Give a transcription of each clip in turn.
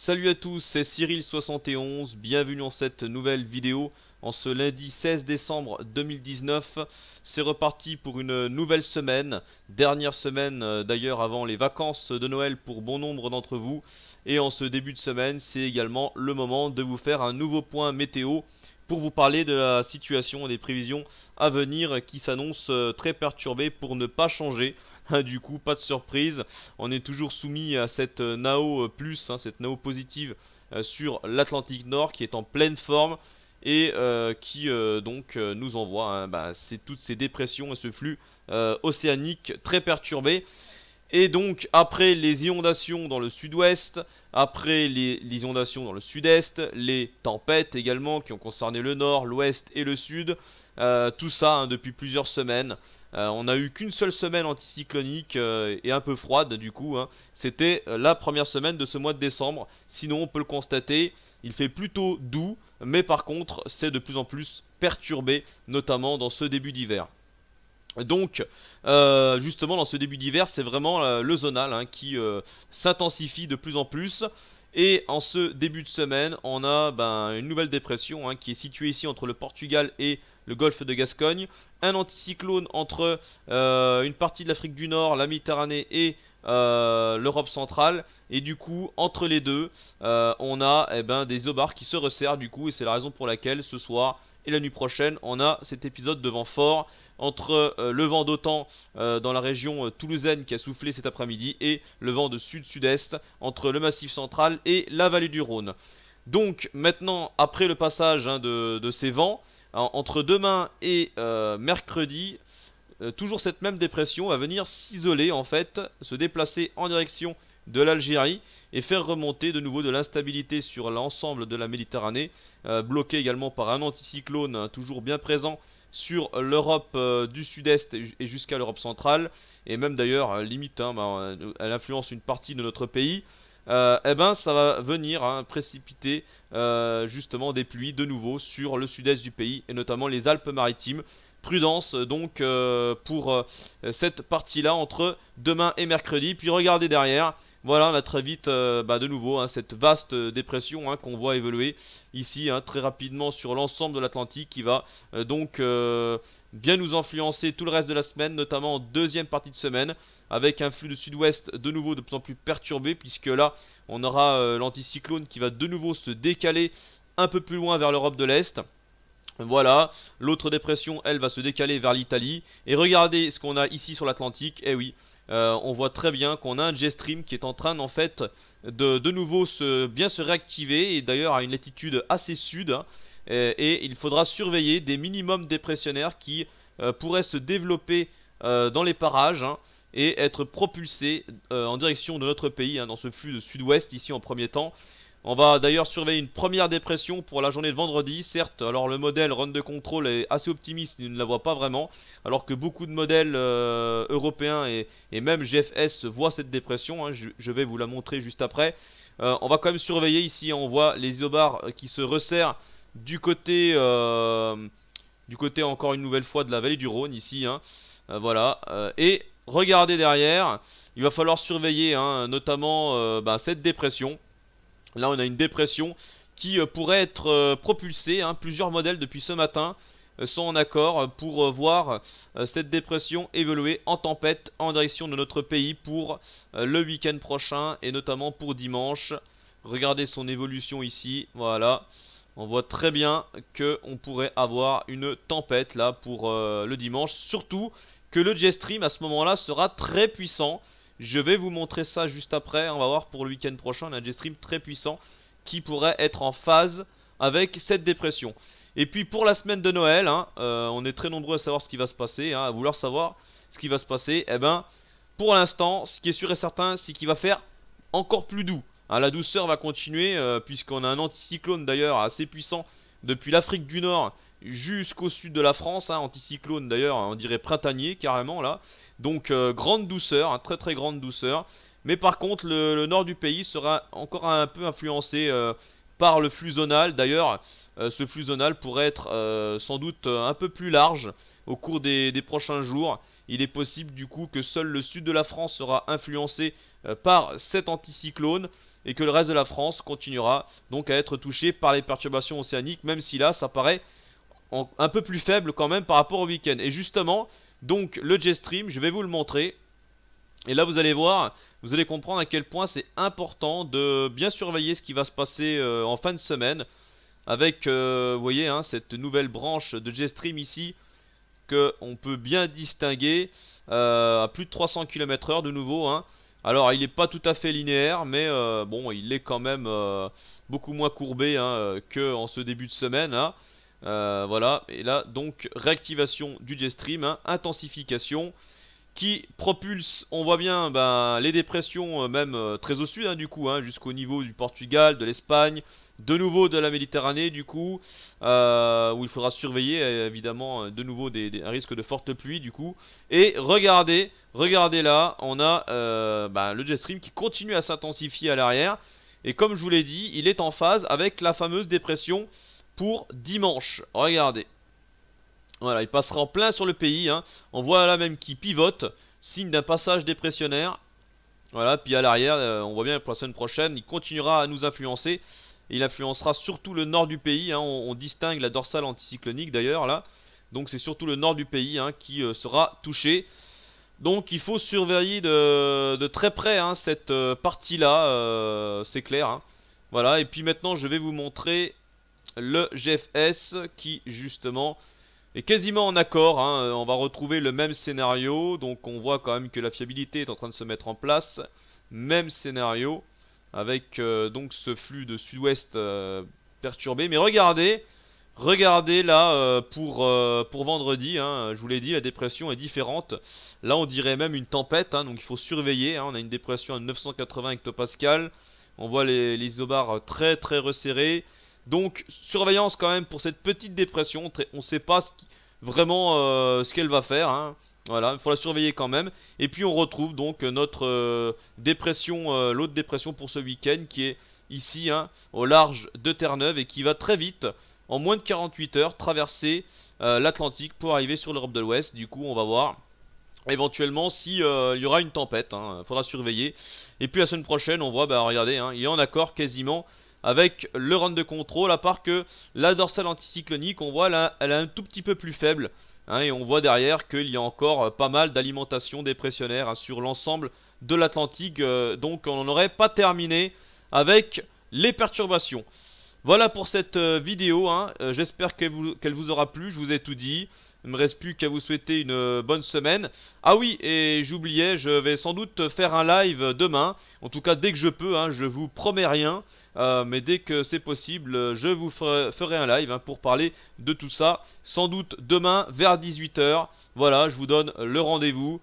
Salut à tous, c'est Cyril71, bienvenue dans cette nouvelle vidéo en ce lundi 16 décembre 2019. C'est reparti pour une nouvelle semaine, dernière semaine d'ailleurs avant les vacances de Noël pour bon nombre d'entre vous. Et en ce début de semaine, c'est également le moment de vous faire un nouveau point météo pour vous parler de la situation et des prévisions à venir qui s'annoncent très perturbées pour ne pas changer. Du coup, pas de surprise, on est toujours soumis à cette NAO plus, cette NAO positive sur l'Atlantique Nord qui est en pleine forme et qui nous envoie toutes ces dépressions et ce flux océanique très perturbé. Et donc, après les inondations dans le sud-ouest, après les inondations dans le sud-est, les tempêtes également qui ont concerné le nord, l'ouest et le sud, tout ça depuis plusieurs semaines. On n'a eu qu'une seule semaine anticyclonique et un peu froide du coup. C'était la première semaine de ce mois de décembre. Sinon, on peut le constater, il fait plutôt doux, mais par contre, c'est de plus en plus perturbé, notamment dans ce début d'hiver. Donc, justement, dans ce début d'hiver, c'est vraiment le zonal qui s'intensifie de plus en plus. Et en ce début de semaine, on a une nouvelle dépression qui est située ici entre le Portugal et le golfe de Gascogne. Un anticyclone entre une partie de l'Afrique du Nord, la Méditerranée et l'Europe centrale. Et du coup, entre les deux, on a des isobars qui se resserrent du coup. Et c'est la raison pour laquelle ce soir et la nuit prochaine, on a cet épisode de vent fort entre le vent d'OTAN dans la région toulousaine qui a soufflé cet après-midi et le vent de sud-sud-est entre le massif central et la vallée du Rhône. Donc maintenant, après le passage de ces vents, entre demain et mercredi, toujours cette même dépression va venir s'isoler en fait, se déplacer en direction de l'Algérie et faire remonter de nouveau de l'instabilité sur l'ensemble de la Méditerranée, bloqué également par un anticyclone toujours bien présent sur l'Europe du Sud-Est et jusqu'à l'Europe centrale, et même d'ailleurs limite, elle influence une partie de notre pays. Ça va venir précipiter justement des pluies de nouveau sur le sud-est du pays et notamment les Alpes-Maritimes. Prudence donc pour cette partie-là entre demain et mercredi. Puis regardez derrière, voilà, on a très vite de nouveau cette vaste dépression qu'on voit évoluer ici très rapidement sur l'ensemble de l'Atlantique qui va bien nous influencer tout le reste de la semaine, notamment en deuxième partie de semaine, avec un flux de sud-ouest de nouveau de plus en plus perturbé, puisque là on aura l'anticyclone qui va de nouveau se décaler un peu plus loin vers l'Europe de l'Est. Voilà, l'autre dépression, elle, va se décaler vers l'Italie. Et regardez ce qu'on a ici sur l'Atlantique. Eh oui, on voit très bien qu'on a un jet stream qui est en train, en fait, de nouveau bien se réactiver. Et d'ailleurs, à une latitude assez sud. Et il faudra surveiller des minimums dépressionnaires qui pourraient se développer dans les parages. Et être propulsés en direction de notre pays, dans ce flux de sud-ouest, ici en premier temps. On va d'ailleurs surveiller une première dépression pour la journée de vendredi. Certes, alors le modèle Run de Control est assez optimiste, il ne la voit pas vraiment. Alors que beaucoup de modèles européens et même GFS voient cette dépression. Je vais vous la montrer juste après. On va quand même surveiller ici, on voit les isobars qui se resserrent du côté encore une nouvelle fois de la vallée du Rhône ici. Voilà. Et regardez derrière, il va falloir surveiller notamment cette dépression. Là on a une dépression qui pourrait être propulsée, plusieurs modèles depuis ce matin sont en accord pour voir cette dépression évoluer en tempête en direction de notre pays pour le week-end prochain et notamment pour dimanche. Regardez son évolution ici, voilà. On voit très bien qu'on pourrait avoir une tempête là pour le dimanche, surtout que le jet stream à ce moment-là sera très puissant. Je vais vous montrer ça juste après. On va voir pour le week-end prochain, on a un jet stream très puissant qui pourrait être en phase avec cette dépression. Et puis pour la semaine de Noël, on est très nombreux à savoir ce qui va se passer, à vouloir savoir ce qui va se passer. Eh ben, pour l'instant, ce qui est sûr et certain, c'est qu'il va faire encore plus doux. La douceur va continuer, puisqu'on a un anticyclone d'ailleurs assez puissant depuis l'Afrique du Nord jusqu'au sud de la France, anticyclone d'ailleurs, on dirait printanier carrément là. Donc grande douceur, très très grande douceur. Mais par contre le nord du pays sera encore un peu influencé par le flux zonal. D'ailleurs ce flux zonal pourrait être sans doute un peu plus large au cours des prochains jours. Il est possible du coup que seul le sud de la France sera influencé par cet anticyclone. et que le reste de la France continuera donc à être touché par les perturbations océaniques, même si là ça paraît un peu plus faible quand même par rapport au week-end. Et justement, donc le jet stream, je vais vous le montrer. Et là vous allez voir, vous allez comprendre à quel point c'est important de bien surveiller ce qui va se passer en fin de semaine. Avec, vous voyez, hein, cette nouvelle branche de jet stream ici, que on peut bien distinguer à plus de 300 km/h de nouveau, hein. Alors il n'est pas tout à fait linéaire, mais bon, il est quand même beaucoup moins courbé, hein, que en ce début de semaine, hein. Voilà, et là donc réactivation du jet stream, hein, intensification qui propulse, on voit bien les dépressions, même très au sud, hein, du coup, hein, jusqu'au niveau du Portugal, de l'Espagne, de nouveau de la Méditerranée, du coup, où il faudra surveiller évidemment de nouveau un risque de forte pluie, du coup. Et regardez, regardez là, on a le jet stream qui continue à s'intensifier à l'arrière. Et comme je vous l'ai dit, il est en phase avec la fameuse dépression pour dimanche. Regardez. Voilà, il passera en plein sur le pays, hein. On voit là même qu'il pivote, signe d'un passage dépressionnaire. Voilà, puis à l'arrière, on voit bien pour la semaine prochaine, il continuera à nous influencer. Et il influencera surtout le nord du pays, hein. On distingue la dorsale anticyclonique d'ailleurs là. Donc c'est surtout le nord du pays, hein, qui sera touché. Donc il faut surveiller de très près, hein, cette partie-là, c'est clair, hein. Voilà, et puis maintenant je vais vous montrer le GFS qui justement est quasiment en accord, hein. On va retrouver le même scénario, donc on voit quand même que la fiabilité est en train de se mettre en place. Même scénario, avec donc ce flux de sud-ouest perturbé. Mais regardez, regardez là pour vendredi, hein, je vous l'ai dit, la dépression est différente. Là on dirait même une tempête, hein, donc il faut surveiller, hein. On a une dépression à 980 hectopascales. On voit les isobars très très resserrés. Donc surveillance quand même pour cette petite dépression. On ne sait pas vraiment ce qu'elle va faire, hein. Voilà, il faut la surveiller quand même. Et puis on retrouve donc notre dépression, l'autre dépression pour ce week-end qui est ici, hein, au large de Terre-Neuve et qui va très vite, en moins de 48 heures, traverser l'Atlantique pour arriver sur l'Europe de l'Ouest. Du coup on va voir éventuellement si il y aura une tempête, hein, faudra surveiller. Et puis la semaine prochaine on voit, regardez, hein, il est en accord quasiment avec le run de contrôle, à part que la dorsale anticyclonique, on voit là, elle est un tout petit peu plus faible, hein, et on voit derrière qu'il y a encore pas mal d'alimentation dépressionnaire, hein, sur l'ensemble de l'Atlantique, donc on n'aurait pas terminé avec les perturbations. Voilà pour cette vidéo, hein. J'espère qu'elle vous aura plu, je vous ai tout dit. Il ne me reste plus qu'à vous souhaiter une bonne semaine. Ah oui, et j'oubliais, je vais sans doute faire un live demain. En tout cas, dès que je peux, hein, je vous promets rien. Mais dès que c'est possible, je vous ferai un live, hein, pour parler de tout ça. Sans doute demain vers 18 h. Voilà, je vous donne le rendez-vous.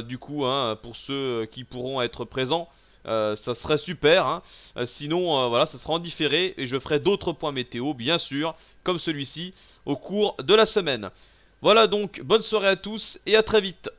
Du coup, hein, pour ceux qui pourront être présents. Ça serait super, hein. Sinon voilà, ça sera en différé et je ferai d'autres points météo bien sûr, comme celui-ci, au cours de la semaine. Voilà donc, bonne soirée à tous et à très vite.